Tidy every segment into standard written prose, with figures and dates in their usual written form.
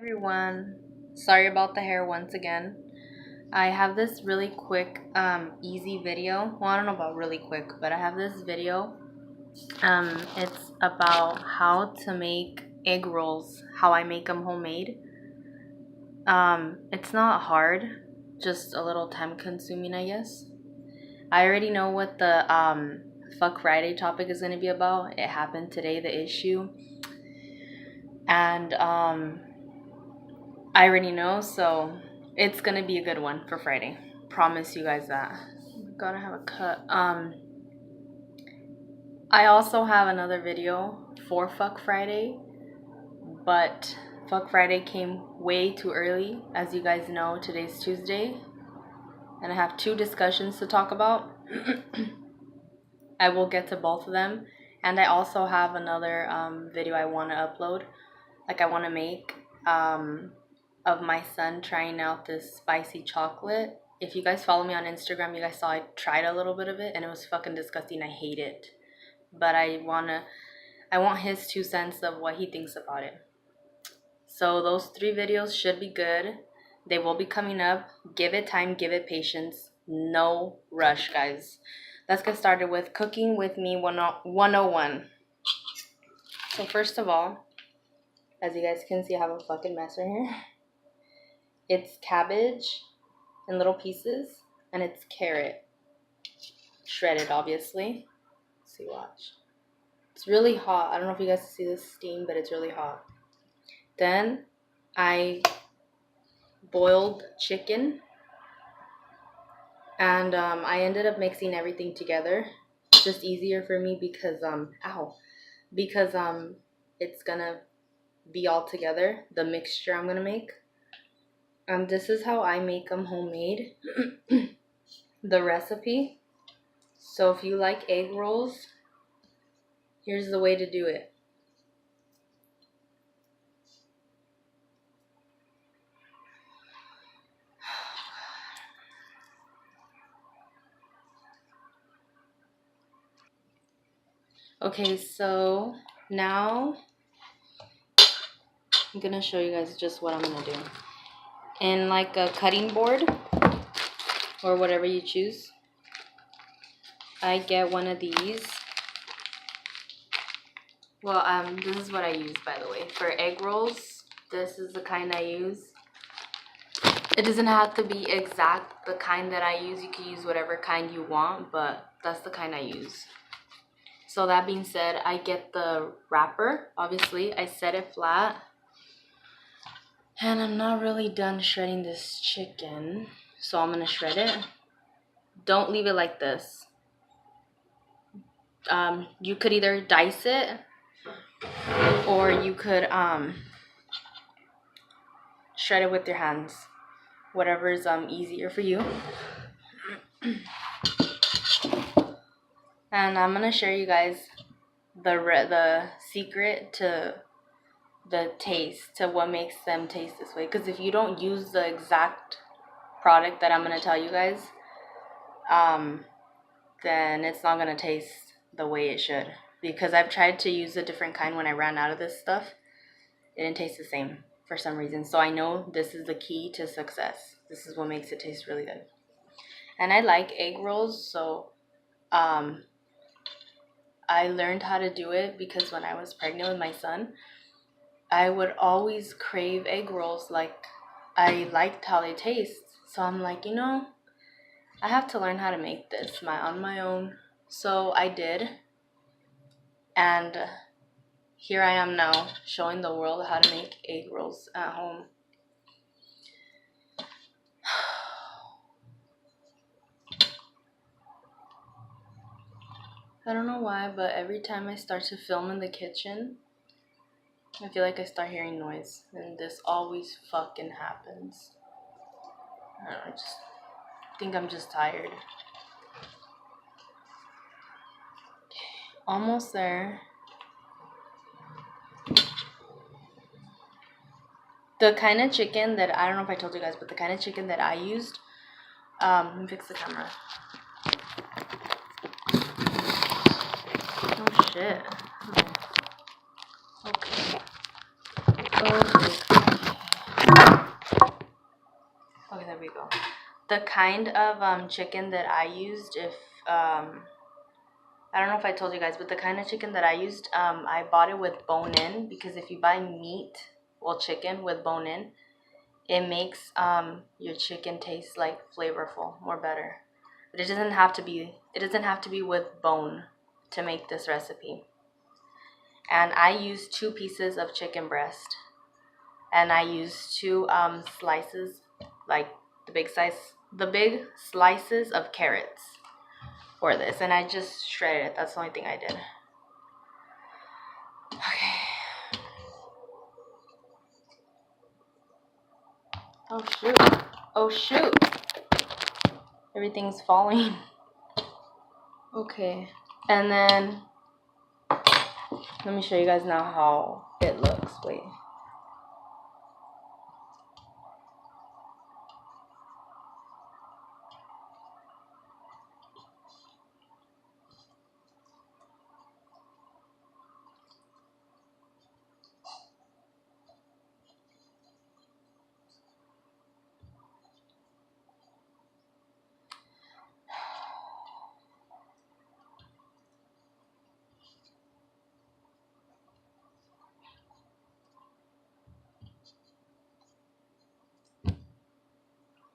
Everyone, sorry about the hair once again. I have this really quick easy video. Well, I don't know about really quick, but I have this video. It's about how to make egg rolls, how I make them homemade. It's not hard, just a little time consuming, I guess. I already know what the Fuck Friday topic is going to be about. It happened today, the issue. And I already know, so it's gonna be a good one for Friday. Promise you guys that. Gotta have a cut. I also have another video for Fuck Friday, but Fuck Friday came way too early. As you guys know, today's Tuesday, and I have two discussions to talk about. I will get to both of them, and I also have another video I want to upload. Like I want to make of my son trying out this spicy chocolate. If you guys follow me on Instagram, you guys saw I tried a little bit of it and it was fucking disgusting. I hate it. But I want his 2 cents of what he thinks about it. So those 3 videos should be good. They will be coming up. Give it time, give it patience. No rush, guys. Let's get started with Cooking With Me 101. So first of all, as you guys can see, I have a fucking mess right here. It's cabbage in little pieces, and it's carrot. Shredded, obviously. Let's see, watch. It's really hot. I don't know if you guys can see the steam, but it's really hot. Then I boiled chicken, and I ended up mixing everything together. It's just easier for me because it's gonna be all together, the mixture I'm gonna make. This is how I make them homemade. The recipe. So if you like egg rolls, here's the way to do it. Okay, so now I'm gonna show you guys just what I'm gonna do. In like a cutting board or whatever you choose, I get one of these. Well, this is what I use, by the way, for egg rolls. This is the kind I use. It doesn't have to be exact the kind that I use. You can use whatever kind you want, but that's the kind I use. So that being said, I get the wrapper. Obviously, I set it flat. And I'm not really done shredding this chicken, so I'm gonna shred it. Don't leave it like this. You could either dice it, or you could shred it with your hands. Whatever is easier for you. And I'm gonna share you guys the secret to the taste, to what makes them taste this way. Because if you don't use the exact product that I'm gonna tell you guys, then it's not gonna taste the way it should. Because I've tried to use a different kind when I ran out of this stuff. It didn't taste the same for some reason. So I know this is the key to success. This is what makes it taste really good. And I like egg rolls, so I learned how to do it because when I was pregnant with my son, I would always crave egg rolls. Like, I liked how they taste. So I'm like, I have to learn how to make this on my own. So I did. And here I am now, showing the world how to make egg rolls at home. I don't know why, but every time I start to film in the kitchen, I feel like I start hearing noise, and this always fucking happens. I don't know, I just think I'm just tired. Almost there. The kind of chicken that, I don't know if I told you guys, but the kind of chicken that I used, let me fix the camera. Oh shit. Okay. the kind of chicken that I used, if I don't know if I told you guys, but the kind of chicken that I used, I bought it with bone-in, because if you buy chicken with bone-in, it makes your chicken taste like flavorful, more better. But it doesn't have to be with bone to make this recipe. And I used 2 pieces of chicken breast, and I used 2 slices, like the big slices of carrots for this, and I just shredded it. That's the only thing I did. Okay. Oh shoot. Everything's falling. Okay. And then let me show you guys now how it looks. Wait.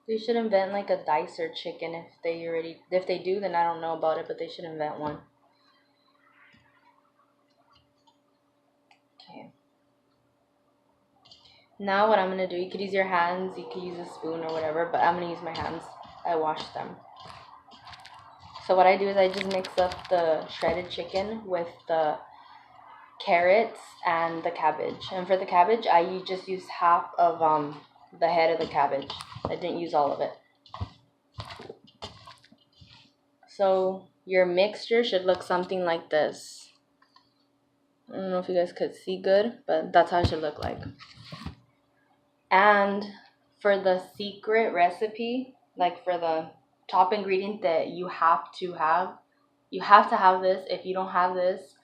They should invent like a dicer chicken if they do, then I don't know about it, but they should invent one. Okay. Now what I'm gonna do, you could use your hands, you could use a spoon or whatever, but I'm gonna use my hands. I washed them. So what I do is I just mix up the shredded chicken with the carrots and the cabbage. And for the cabbage, I just use half of the head of the cabbage. I didn't use all of it. So your mixture should look something like this. I don't know if you guys could see good, but that's how it should look like. And for the secret recipe, like for the top ingredient that you have to have this. If you don't have this,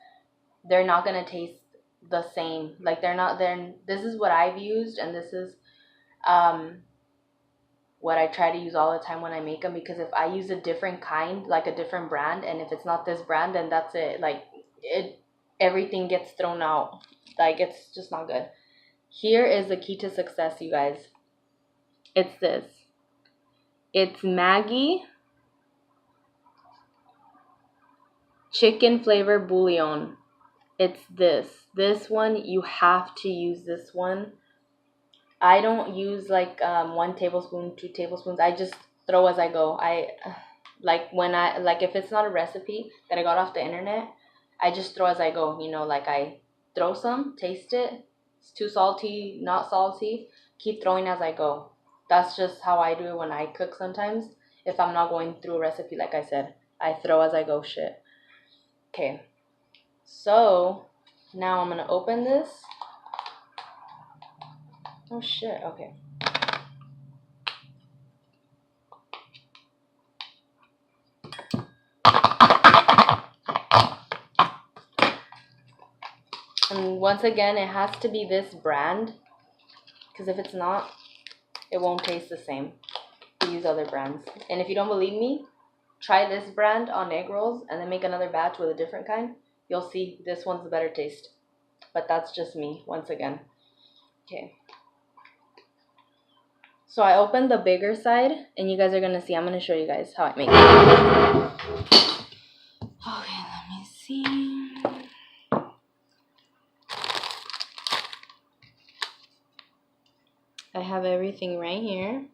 they're not gonna taste the same. Like this is what I've used, and this is what I try to use all the time when I make them, because if I use a different kind, like a different brand, and if it's not this brand, then that's it. Like everything gets thrown out. Like it's just not good. Here is the key to success, you guys. It's this. It's Maggi chicken flavor bouillon. It's this one. You have to use this one. I don't use like 1 tablespoon, 2 tablespoons. I just throw as I go. If it's not a recipe that I got off the internet, I just throw as I go. You know, like I throw some, taste it. It's too salty, not salty. Keep throwing as I go. That's just how I do it when I cook sometimes. If I'm not going through a recipe, like I said, I throw as I go shit. Okay. So now I'm gonna open this. Oh shit, okay. And once again, it has to be this brand, because if it's not, it won't taste the same. You use other brands. And if you don't believe me, try this brand on egg rolls and then make another batch with a different kind. You'll see this one's the better taste. But that's just me, once again. Okay. So I opened the bigger side, and you guys are going to see. I'm going to show you guys how I make it. Okay, let me see. I have everything right here.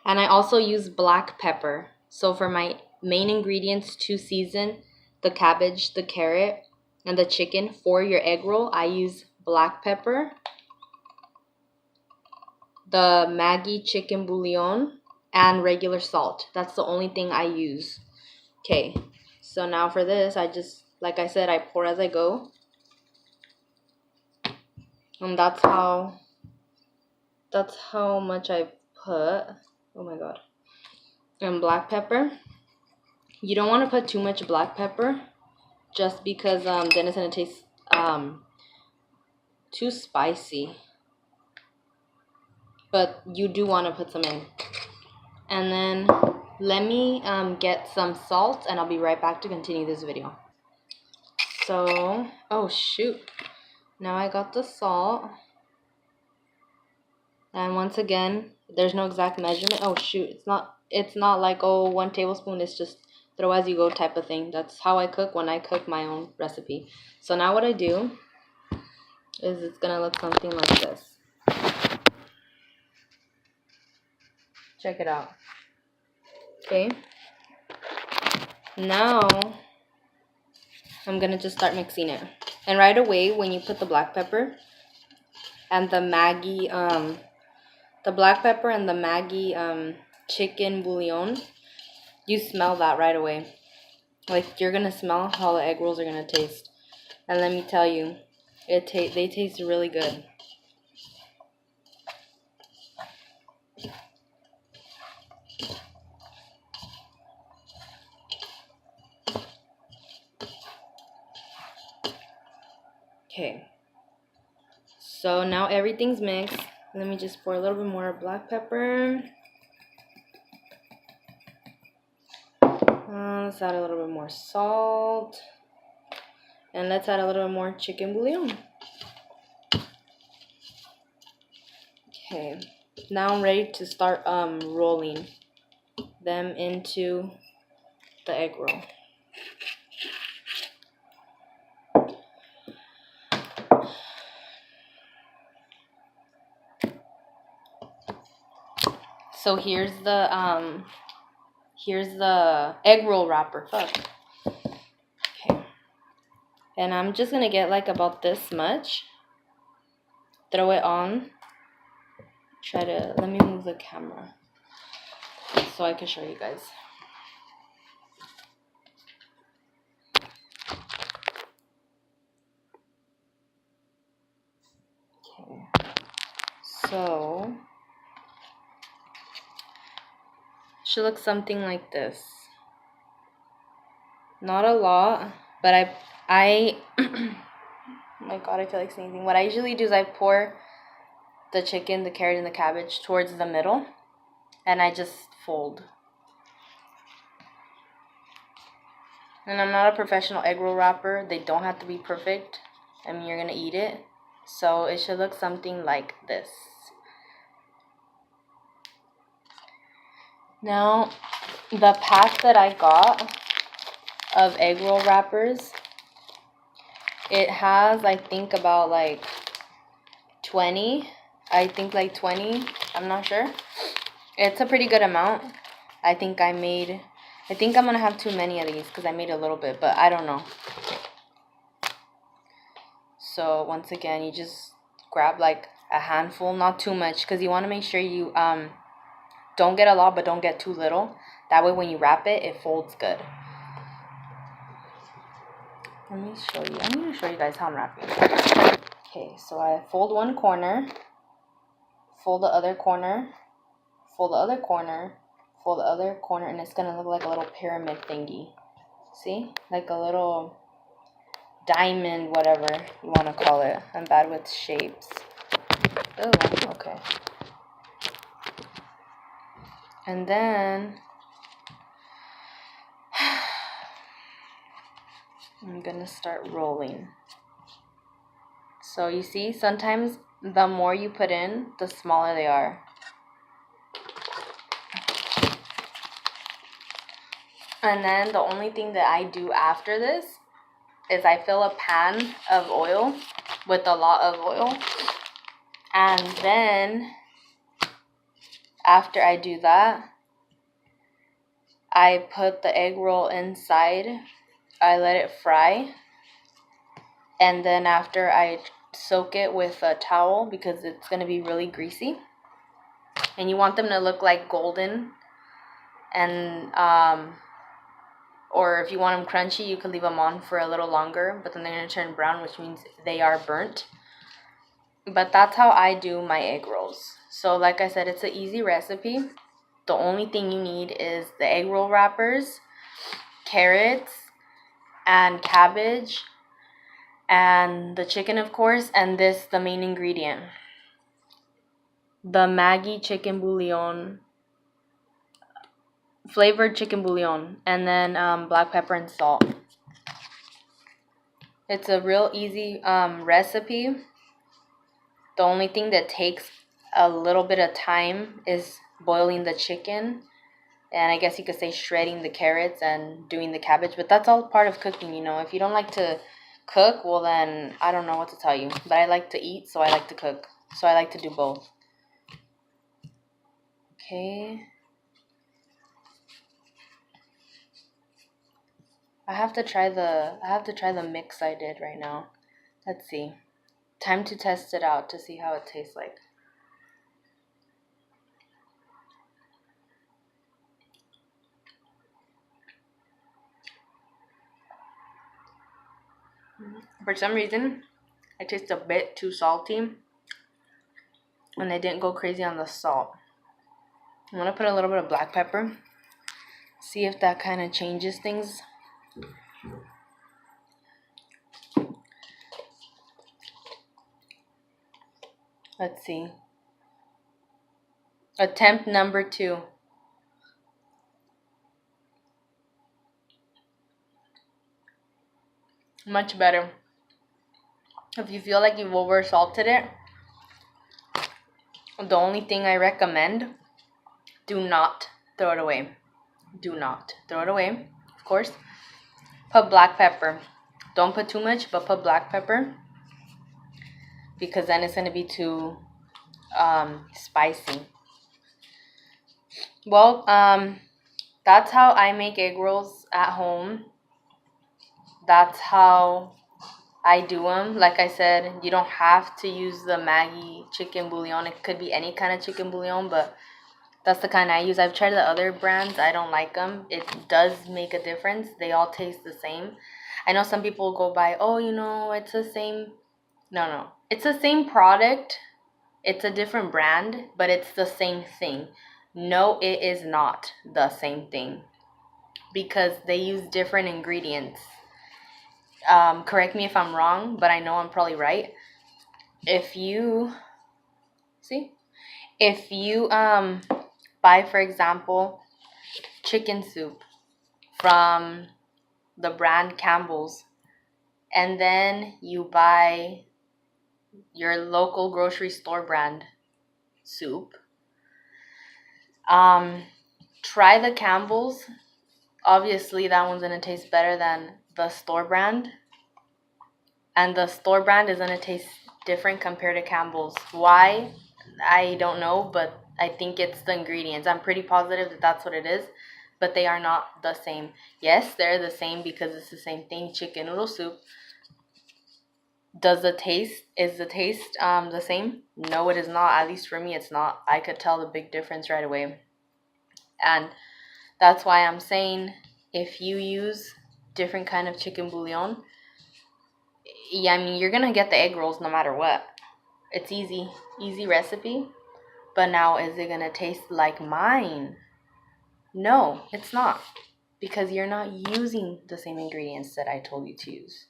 And I also use black pepper. So for my main ingredients to season the cabbage, the carrot, and the chicken for your egg roll, I use black pepper, the Maggi chicken bouillon, and regular salt. That's the only thing I use. Okay, so now for this, I just, like I said, I pour as I go. And that's how much I put. Oh my god. And black pepper. You don't want to put too much black pepper, just because then it's going to taste too spicy. But you do want to put some in. And then let me get some salt, and I'll be right back to continue this video. So, oh shoot. Now I got the salt. And once again, there's no exact measurement. Oh shoot, it's not like, oh, 1 tablespoon, it's just throw as you go type of thing. That's how I cook when I cook my own recipe. So now what I do is it's gonna look something like this. Check it out. Okay. Now I'm gonna just start mixing it. And right away when you put the black pepper and the Maggi, chicken bouillon, you smell that right away. Like, you're gonna smell how the egg rolls are gonna taste. And let me tell you, they taste really good. Okay. So now everything's mixed. Let me just pour a little bit more black pepper. Let's add a little bit more salt. And let's add a little bit more chicken bouillon. Okay. Now I'm ready to start rolling them into the egg roll. So here's the egg roll wrapper. Fuck. Okay. And I'm just gonna get like about this much. Throw it on. Let me move the camera so I can show you guys. Okay. So should look something like this. Not a lot, but I oh my god, I feel like sneezing. What I usually do is I pour the chicken, the carrot, and the cabbage towards the middle, and I just fold. And I'm not a professional egg roll wrapper. They don't have to be perfect. I mean, you're gonna eat it. So it should look something like this. Now, the pack that I got of egg roll wrappers, it has, I think, about like 20. I think like 20. I'm not sure. It's a pretty good amount. I think I'm gonna have too many of these because I made a little bit, but I don't know. So once again, you just grab like a handful, not too much, because you want to make sure you don't get a lot, but don't get too little. That way when you wrap it, it folds good. Let me show you. I need to show you guys how I'm wrapping. Okay, so I fold one corner, fold the other corner, fold the other corner, fold the other corner, and it's gonna look like a little pyramid thingy. See? Like a little diamond, whatever you want to call it. I'm bad with shapes. Oh, okay. And then I'm gonna start rolling. So you see, sometimes the more you put in, the smaller they are. And then the only thing that I do after this is I fill a pan of oil with a lot of oil. And then after I do that, I put the egg roll inside. I let it fry. And then after, I soak it with a towel because it's going to be really greasy. And you want them to look like golden. And or if you want them crunchy, you could leave them on for a little longer, but then they're going to turn brown, which means they are burnt. But that's how I do my egg rolls. So like I said, it's an easy recipe. The only thing you need is the egg roll wrappers, carrots, and cabbage, and the chicken, of course, and this, the main ingredient, the Maggi chicken bouillon flavored chicken bouillon, and then black pepper and salt. It's a real easy recipe. The only thing that takes a little bit of time is boiling the chicken, and I guess you could say shredding the carrots and doing the cabbage, but that's all part of cooking, you know. If you don't like to cook, well then I don't know what to tell you. But I like to eat, so I like to cook. So I like to do both. Okay. I have to try the mix I did right now. Let's see. Time to test it out to see how it tastes like. For some reason, it tastes a bit too salty, and I didn't go crazy on the salt. I'm gonna put a little bit of black pepper. See if that kind of changes things. Let's see. Attempt number 2. Much better. If you feel like you've over salted it, the only thing I recommend, do not throw it away. Do not throw it away, of course. Put black pepper. Don't put too much, but put black pepper, because then it's going to be too spicy. Well, that's how I make egg rolls at home. That's how I do them. Like I said, you don't have to use the Maggi chicken bouillon. It could be any kind of chicken bouillon, but that's the kind I use. I've tried the other brands. I don't like them. It does make a difference. They all taste the same. I know some people go by, oh, you know, it's the same. No. It's the same product. It's a different brand, but it's the same thing. No, it is not the same thing, because they use different ingredients. Correct me if I'm wrong, but I know I'm probably right. If you buy, for example, chicken soup from the brand Campbell's, and then you buy your local grocery store brand soup, try the Campbell's. Obviously that one's gonna taste better than the store brand, and the store brand is gonna taste different compared to Campbell's. Why? I don't know, but I think it's the ingredients. I'm pretty positive that that's what it is, but they are not the same. Yes, they're the same because it's the same thing, chicken noodle soup. Is the taste the same? No, it is not. At least for me, it's not. I could tell the big difference right away. And that's why I'm saying, if you use different kind of chicken bouillon, yeah, I mean, you're gonna get the egg rolls no matter what. It's easy recipe. But now, is it gonna taste like mine? No, it's not, because you're not using the same ingredients that I told you to use.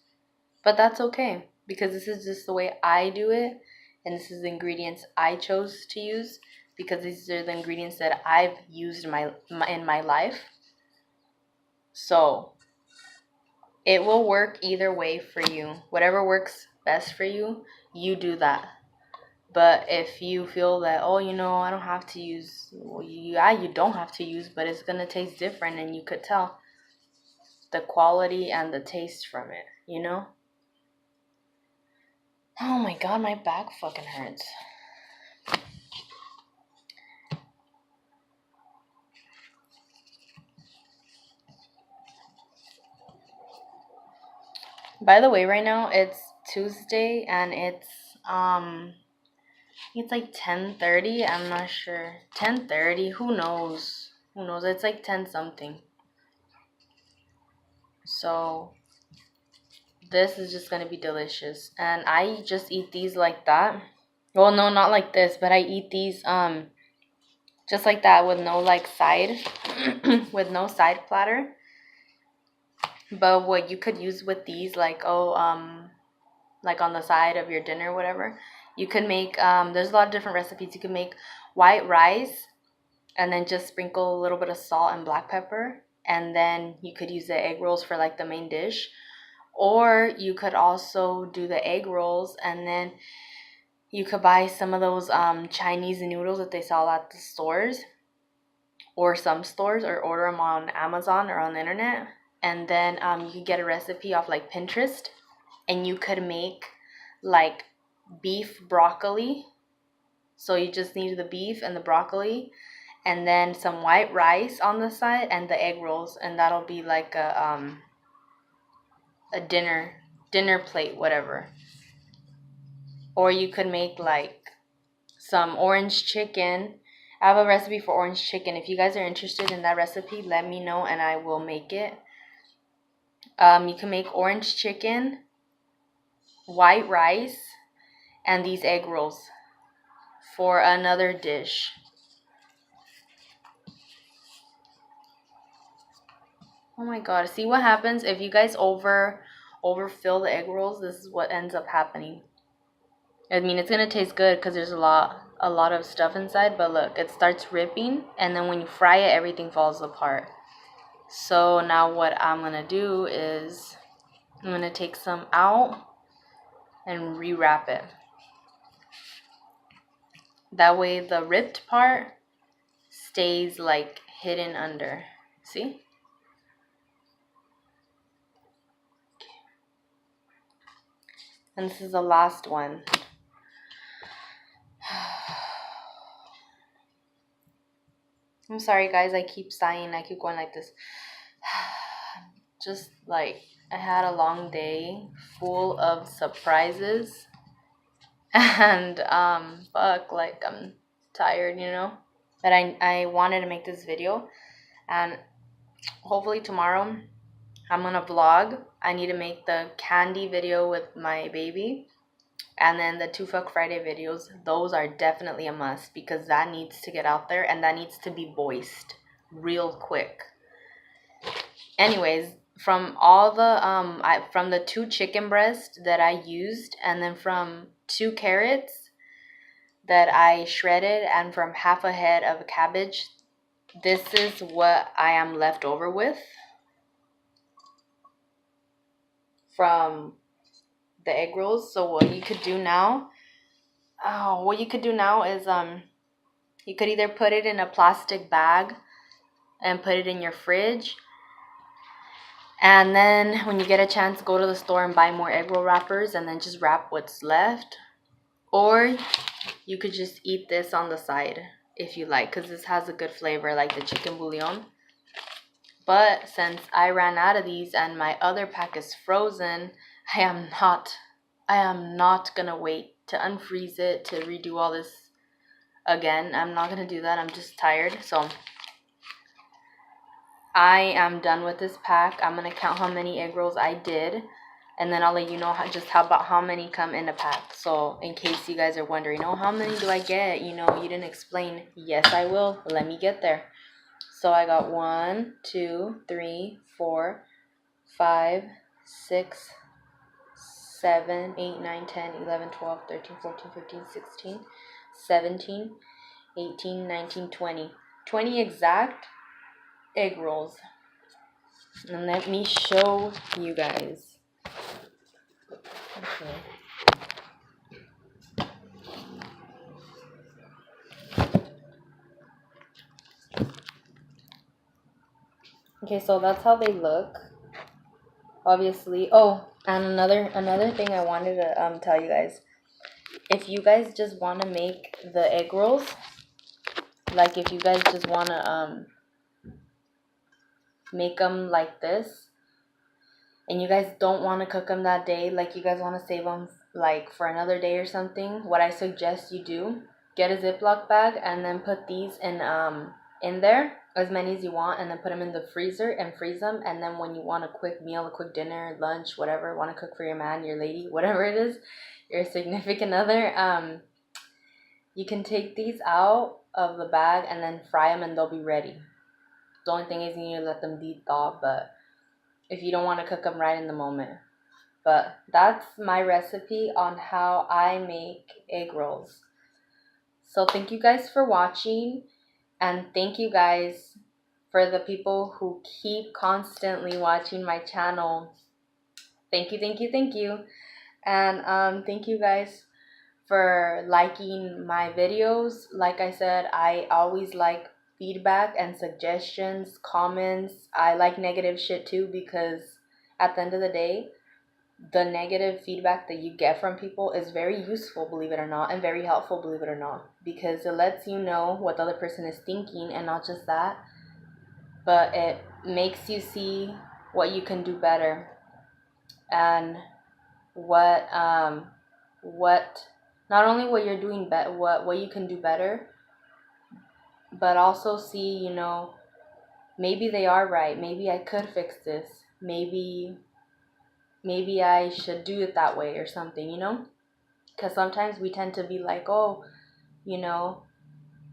But that's okay, because this is just the way I do it, and this is the ingredients I chose to use, because these are the ingredients that I've used in my life. So it will work either way for you. Whatever works best for you, you do that. But if you feel that, oh, you know, I don't have to use, well, you don't have to use, but it's going to taste different, and you could tell the quality and the taste from it, you know? Oh my god, my back fucking hurts. By the way, right now it's Tuesday, and it's like 10:30. I'm not sure. 10:30. Who knows? It's like 10 something. So this is just gonna be delicious, and I just eat these like that. Well, no, not like this, but I eat these just like that, with no like side with no side platter. But what you could use with these, like like on the side of your dinner or whatever, you could make there's a lot of different recipes. You could make white rice and then just sprinkle a little bit of salt and black pepper, and then you could use the egg rolls for like the main dish. Or you could also do the egg rolls, and then you could buy some of those Chinese noodles that they sell at the stores or some stores, or order them on Amazon or on the internet. And then you could get a recipe off like Pinterest, and you could make like beef broccoli. So you just need the beef and the broccoli, and then some white rice on the side, and the egg rolls, and that'll be like a dinner plate, whatever. Or you could make like some orange chicken. I have a recipe for orange chicken. If you guys are interested in that recipe, let me know and I will make it. You can make orange chicken, white rice, and these egg rolls for another dish. Oh my god, see what happens if you guys overfill the egg rolls? This is what ends up happening. I mean, it's gonna taste good because there's a lot of stuff inside, but look, it starts ripping, and then when you fry it, everything falls apart. So now what I'm gonna do is I'm gonna take some out and rewrap it. That way the ripped part stays like hidden under. See? And this is the last one. I'm sorry guys, I keep sighing, I keep going like this. Just like I had a long day full of surprises. And fuck, like I'm tired, you know? But I wanted to make this video, and hopefully tomorrow I'm gonna vlog. I need to make the candy video with my baby, and then the 2 Fuck Friday videos. Those are definitely a must because that needs to get out there, and that needs to be voiced real quick. Anyways, from all the from the 2 chicken breasts that I used, and then from 2 carrots that I shredded, and from half a head of cabbage, this is what I am left over with from the egg rolls. So what you could do now, is you could either put it in a plastic bag and put it in your fridge, and then when you get a chance, go to the store and buy more egg roll wrappers, and then just wrap what's left. Or you could just eat this on the side if you like, because this has a good flavor like the chicken bouillon. But since I ran out of these and my other pack is frozen, I am not gonna wait to unfreeze it to redo all this again. I'm not gonna do that. I'm just tired. So I am done with this pack. I'm gonna count how many egg rolls I did, and then I'll let you know how many come in a pack. So in case you guys are wondering, oh, how many do I get? You didn't explain. Yes, I will. Let me get there. So I got 1, 2, 3, 4, 5, 6, 7, 8, 9, 10, 11, 12, 13, 14, 15, 16, 17, 18, 19, 20. 20 exact egg rolls. And let me show you guys. Okay. Okay, so that's how they look. Obviously. Oh, and another thing I wanted to tell you guys. If you guys just want to make the egg rolls, like if you guys just want to make them like this, and you guys don't want to cook them that day, like you guys want to save them like for another day or something, what I suggest you do, get a Ziploc bag and then put these in there, as many as you want, and then put them in the freezer and freeze them. And then when you want a quick meal, a quick dinner, lunch, whatever, want to cook for your man, your lady, whatever it is, your significant other, you can take these out of the bag and then fry them, and they'll be ready. The only thing is you need to let them de-thaw, but if you don't want to cook them right in the moment. But that's my recipe on how I make egg rolls. So thank you guys for watching, And thank you guys for the people who keep constantly watching my channel. Thank you, thank you, thank you. And thank you guys for liking my videos. Like I said, I always like feedback and suggestions, comments. I like negative shit too, because at the end of the day, the negative feedback that you get from people is very useful, believe it or not, and very helpful, believe it or not, because it lets you know what the other person is thinking, and not just that, but it makes you see what you can do better, and what not only what you're doing what you can do better, but also see, maybe they are right, maybe I could fix this, maybe I should do it that way or something, because sometimes we tend to be like, oh,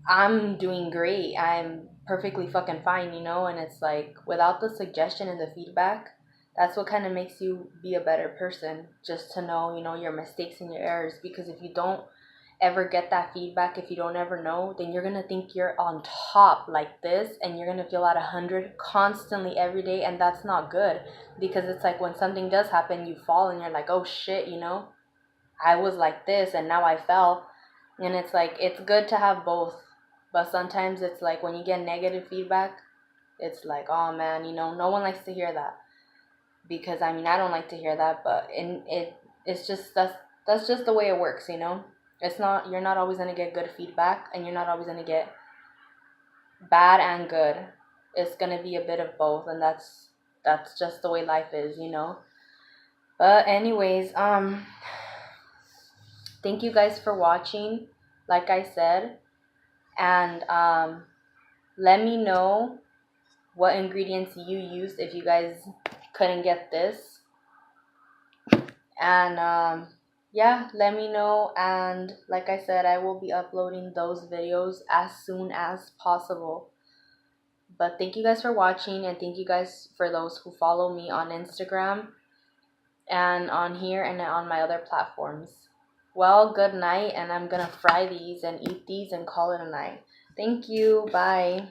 I'm doing great, I'm perfectly fucking fine, and it's like, without the suggestion and the feedback, that's what kind of makes you be a better person, just to know, your mistakes and your errors. Because if you don't ever get that feedback, if you don't ever know, then you're gonna think you're on top like this, and you're gonna feel at 100 constantly every day, and that's not good. Because it's like, when something does happen, you fall and you're like, oh shit, I was like this and now I fell. And it's like, it's good to have both, but sometimes it's like, when you get negative feedback, it's like, oh man, no one likes to hear that. Because I don't like to hear that, but it's just, that's just the way it works, It's not, you're not always going to get good feedback, and you're not always going to get bad and good. It's going to be a bit of both, and that's just the way life is, But anyways, thank you guys for watching, like I said, and let me know what ingredients you used if you guys couldn't get this. And yeah, let me know, and like I said, I will be uploading those videos as soon as possible. But thank you guys for watching, and thank you guys for those who follow me on Instagram and on here and on my other platforms. Well, good night, and I'm gonna fry these and eat these and call it a night. Thank you. Bye.